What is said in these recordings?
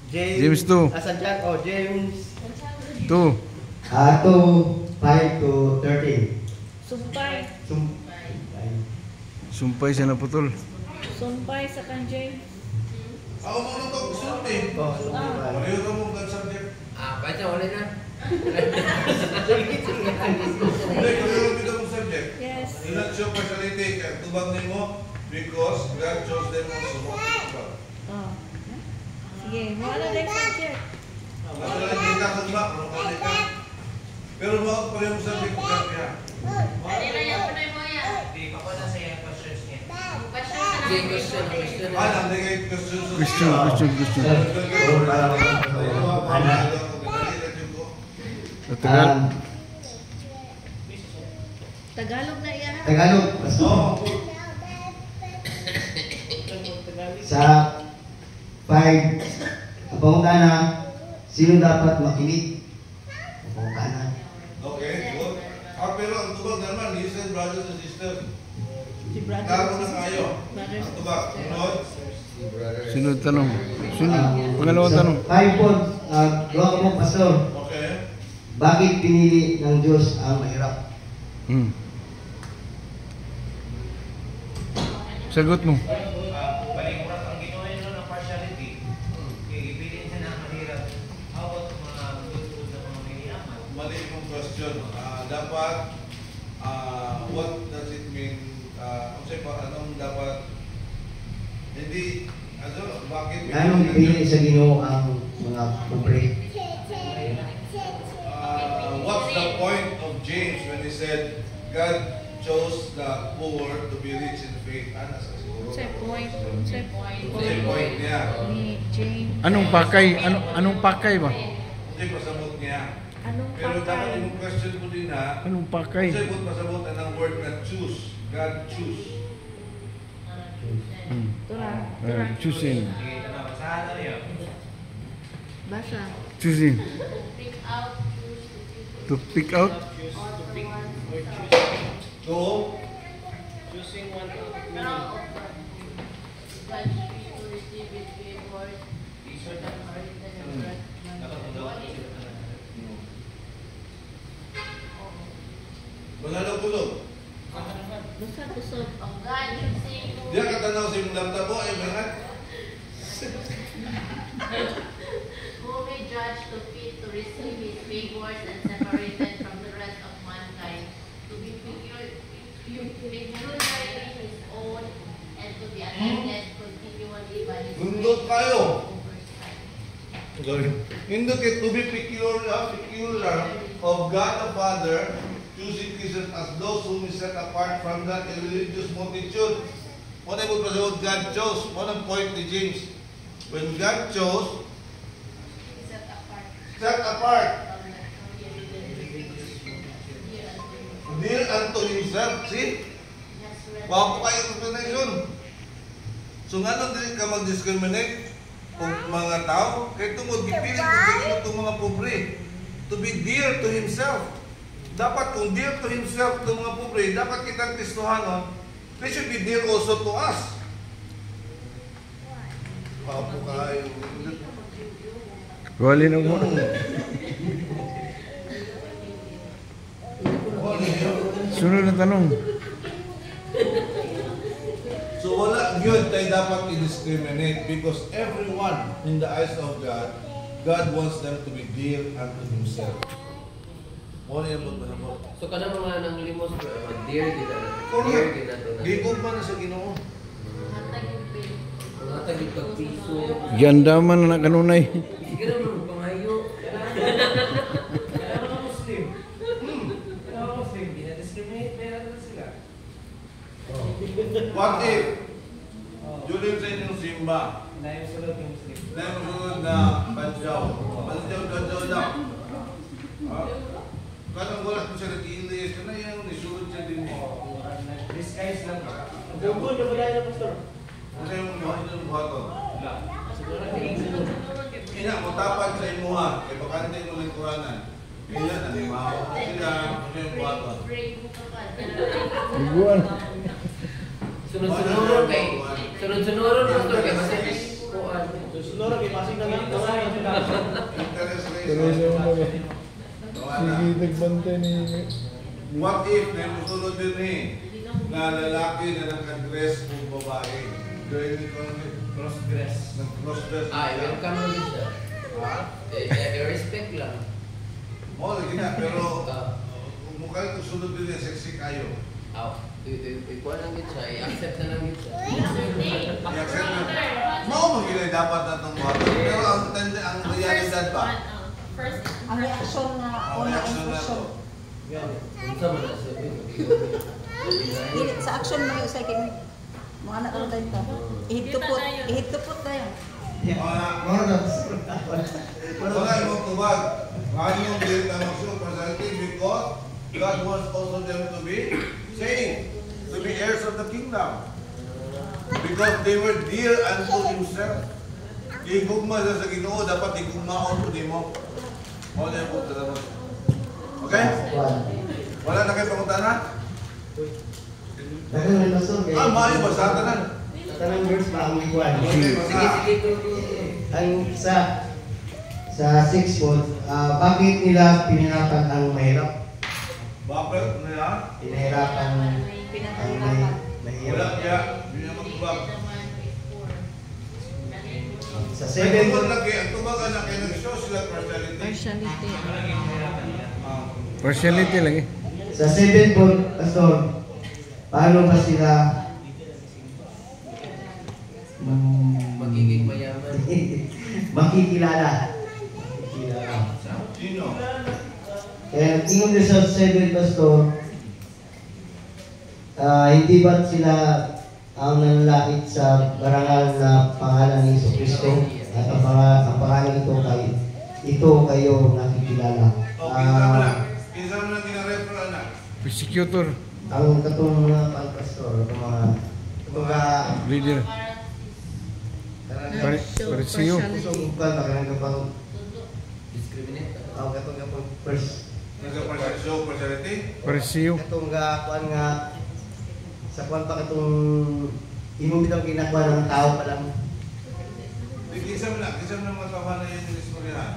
James 2. Santiago, James 2. 2, 5 to 13. Sumpay. Sumpay siya naputol. Sumpay sa kan James. Ako mo nung pag-sulti. Pareho ka mong subject. Baca ulit na. Hindi, pareho kita mong subject. Yes. Not show partiality. Kaya tubag ni mo because God chose them also. Oh. Sige, mo ano next subject? Hindi ka kagba, pero mga pareho mong subject ko kaya. Question. Tagalog na iya. Tagalog. Sa 5, pangungkana, sino dapat makinig? Pangungkana. Okay, good. Pero ang tubag naman, listen brothers and sisters. Si brother. Laro na kayo. Ang tubag, sunod. Sunod tanong. Pangalawang tanong. 5 po, gawa mo, Pastor. Okay. Bakit pinili ng Diyos ang mahirap? Sagot mo. Balikurat ang ginawa nyo ng partiality. Ibilin siya na mahirap. How about mga good na mga miniaman? Mali yung question. Dapat, what does it mean? Anong dapat, hindi, bakit? Anong pinili sa Ginoo ang mga pobre? What's the point of James when he said, God chose the poor to be rich in faith? Sa point. What's the point niya? Ni James. Anong pakay ba? Hindi pasabot niya. Anong Pero dapat pakay? yung question ko din na, Anong pakay? kasi kung pasabot na ng word na choose, God choose. Tura. Choosing. Basahan na niyo. Basa. Choosing. To pick out. So, Choosing one out of many. malalog-ulog. Basa kusog. Diyan katanaw sa imong laptop mo, mga Who may judge to fit to receive his favors and separated from the rest of mankind, to be peculiarly his own, and to be attended continually by his Nundot kayo. oversight. Indot kay to be peculiar of God the Father, choosing Christians as those whom He set apart from that irreligious multitude. What I would pasabot, God chose. What ang point ni James? When God chose, Set apart set apart, from the irreligious dear unto Himself. See? Wow po kayo explanation. So nga nung dili ka mag-discriminate kung mga tao, kaya tungod gipili kung itong mga pobre. To be dear to Himself. Dapat kung dear to Himself itong mga pobre, dapat kitang Kristohanon, they should be dear also to us. Wow po kayo. Wali na mo. Sunod na tanong. So wala yun tayo dapat i-discriminate because everyone in the eyes of God, God wants them to be dear unto Himself. Wala yung magpasabot. So kada mga nang limos, dear din na. Correct. Din na to na. Gigong pa na sa Ginoo. Mga tagig pagpiso. Giandaman na kanunay. Sige naman, pangayo. Kaya mga Muslim. Kaya mga Muslim, dinadiscriminate, meron na sila. What if, during sa inyong simba, Inayon yung Muslim. na yung sunod na banjaw. Banjaw lang. Kanang wala ko siya nag-iilis. Kana yung nisulod siya din mo. Disguise lang ba? Google, wala na, Pastor. Ano yung buhaton? Wala. Siguro tingin Ina, mutapan sa imuha. Kaya bakante mo lang kuranan. Kaya nanimaw sila. Ano yung buhaton? Iguan. Sunod-sunuron kay. Sunod-sunuron pastor kay masakit kuan. Susunod, kay pasig na lang. Interest rate. Pero yung mga Tawanan. sige nagbantay ni What if may musunod din na lalaki na nag-address kung babae? Doing Cross-dress. nag-cross-dress welcome mo din siya. Respect lang. Oo, lagi na. Pero mukha ito sunod din yung sexy kayo. Ikuha lang din siya, i-accept na lang din siya. I-accept mo. Maumagilay dapat na itong mga. Pero ang realidad ba? First Ang reaction na Ang una reaction na impression. to. Unsa man na siya? Dili sa action mo yung second mga anak ko tayo. Ihit to put tayo. Moro na. Wala yung tubag. Kanyang din na mag-show personality because God wants also them to be saved, to be heirs of the kingdom. Because they were dear unto himself. Igugma sa Ginoo, dapat igugmaon po di mo. Wala yung punta naman. Okay? Wala na kayo pangutana? Dagan may pastor kay. Maayo ba sa tanan? Tanang verse ba ang ikuan? Okay, basta. Ang sa 6 foot, bakit nila pinahirapan ang mahirap? Bakit? Ano yan? Pinahirapan ang Pinapahirapan. Wala mahirap. kaya. Hindi naman tubag. Sa Ay, 7 tubag foot, lagi. Ang tubag anak kayo nag-show sila personality. Partiality. Ah. partiality lagi. sa 7 foot, pastor, paano ba sila Magiging mayaman. makikilala? Sino? Kaya tingin nyo sa 7 pastor, hindi ba sila ang nanlalait sa barangal na pangalan ni Jesu Cristo at ang pangalan ito kayo nakikilala. O, kinsa mo na. Kinsa mo na gina-refer anak. Persecutor, Ang katong mga pastor, itong mga leader, Pariseo. susubukan na kanang kapag Discriminate. katong kapag first Nagka-show personality. Pariseo. katong kuan nga sa kuan pa katong imo bitang kinakuha ng tao pa lang. Kinsa mo na. Kinsa mo na mga tawanan yung istoryahan.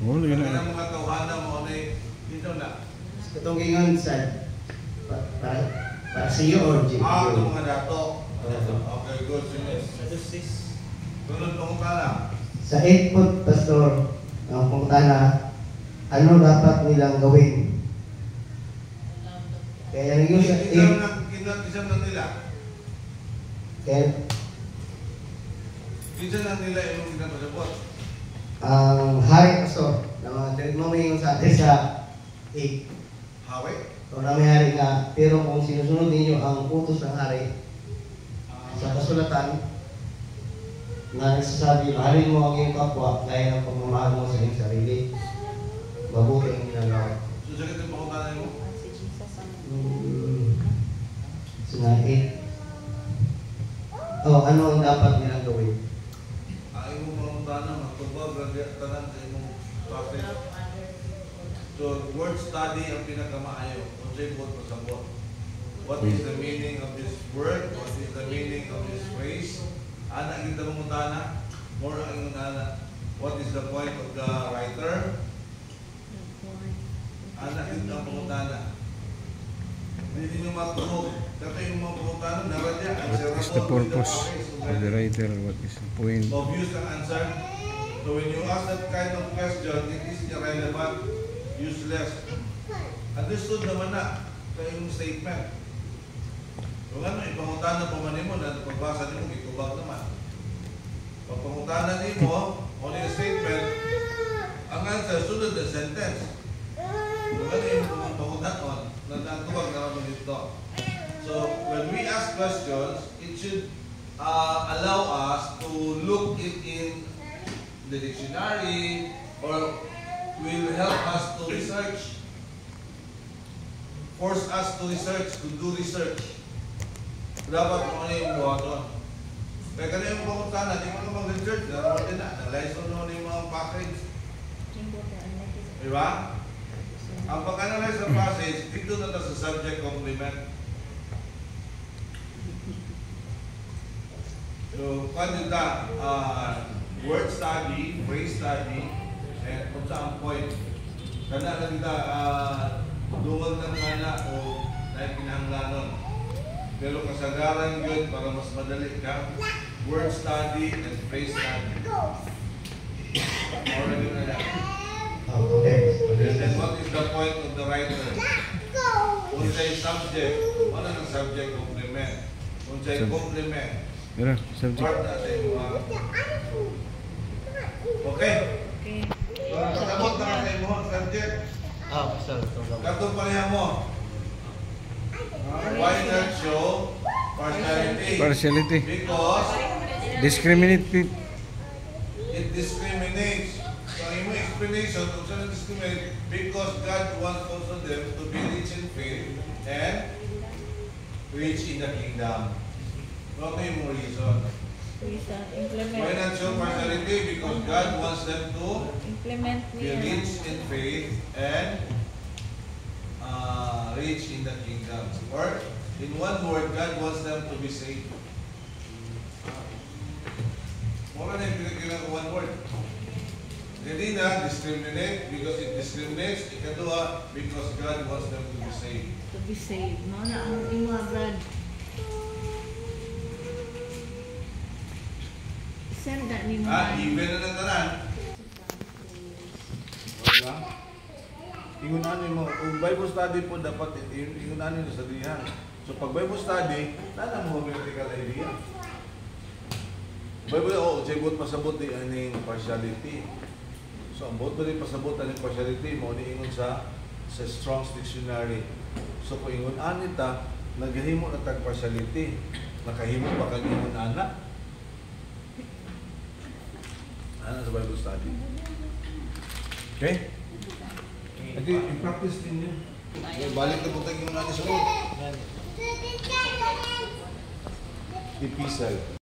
Oh, yun Kaya na. ng mga tawanan mo na dito na. Katong gingon sa para sa iyo or Jim. Ito mga dato. Okay, good. Sige. Tunod mo ka lang. Sa 8 foot pastor, ang pungtana, ano dapat nilang gawin? Kaya yung sa 8, Kinsa na nila. kaya Kinsa na nila yung ginapasabot. ang hari pastor, na mga direct mo may sa atin sa 8. Hawi. So na may hari nga, pero kung sinusunod ninyo ang utos ng hari sa kasulatan, na nagsasabi, mahalin mo ang iyong kapwa, gaya ng pagmamahal mo sa iyong sarili. Mabuti ang ginagawa. Susagit yung pakutanan mo. Si Jesus ang So na 8. Ano ang dapat nilang gawin? Ay mo mga pakutanan, magtubag, tanan sa imong process. So, word study ang pinakamaayo. Kung sa'yo po pasabot. What is the meaning of this word? What is the meaning of this phrase? Ana kita mangutana, more ang inuna. What is the point of the writer? Ana kita mangutana. Hindi nyo matulog. Kasi yung mga pangutana, naradya, What is the purpose of the writer? What is the point? Obvious ang answer. So when you ask that kind of question, it is irrelevant, useless. Understood naman na sa iyong statement. Kung ano, ipangutana pa man mo na pagbasa nimo gitubag naman. Pag pangutana nimo, on your statement, ang answer sunod na sentence. Kung ano yung pangutanon, natutubag na naman dito. So, when we ask questions, it should allow us to look it in the dictionary or will help us to research, force us to research, to do research. Dapat mo ano yung buha doon. Kaya kanina yung pangutana, di mo ka mag-research, naroon din na, nag-license naman yung mga package. Diba? Ang pag-analyze ng passage, dito na ito sa subject complement. So, kanina, word study, phrase study, and kung saan point. Kana na kita dungan ng anak o dahil kinahanglanon. Pero kasagaran yun para mas madali ka, word study and phrase study. Already na yan. Okay. And then what is the point of the writer? Unsay subject, ano ng subject complement? Unsay complement. Mira, subject. Part natin mga. Okay. Okay. So, nakabot na ka sa imo ang subject. Sir. Katong pareha mo. Why not show partiality? Partiality. Because Discriminate. it discriminates. So, ang imo explanation kung saan discriminate because God wants also them to be rich in faith and rich in the kingdom. What is your reason? Reason, Why implement. not show partiality? Because God wants them to Implement be niya. rich in faith and rich in the kingdom. Or, in one word, God wants them to be saved. Mura na yung pinagkilang ko one word. Hindi na discriminate because it discriminates. Ikadua, because God wants them to be saved. To be saved. No na ang imo brad. Send that ni mo. Even na ng tanan. Wala. Ingunanin mo. Kung Bible study po, dapat ingunanin mo sa dihan. So, pag Bible study, nana mo vertical idea. Bible, sibot pasabot di aning partiality. So, ang bot ba rin pasabot aning partiality, mo niingon sa Strong's Dictionary. So, kung ingon anita, naghahimo na tag partiality. Nakahimo ba kang ingon anak? Ano sa Bible study? Okay? Ito, i-practice din yun. Balik na po tayo yung nani sunod. Ipisal.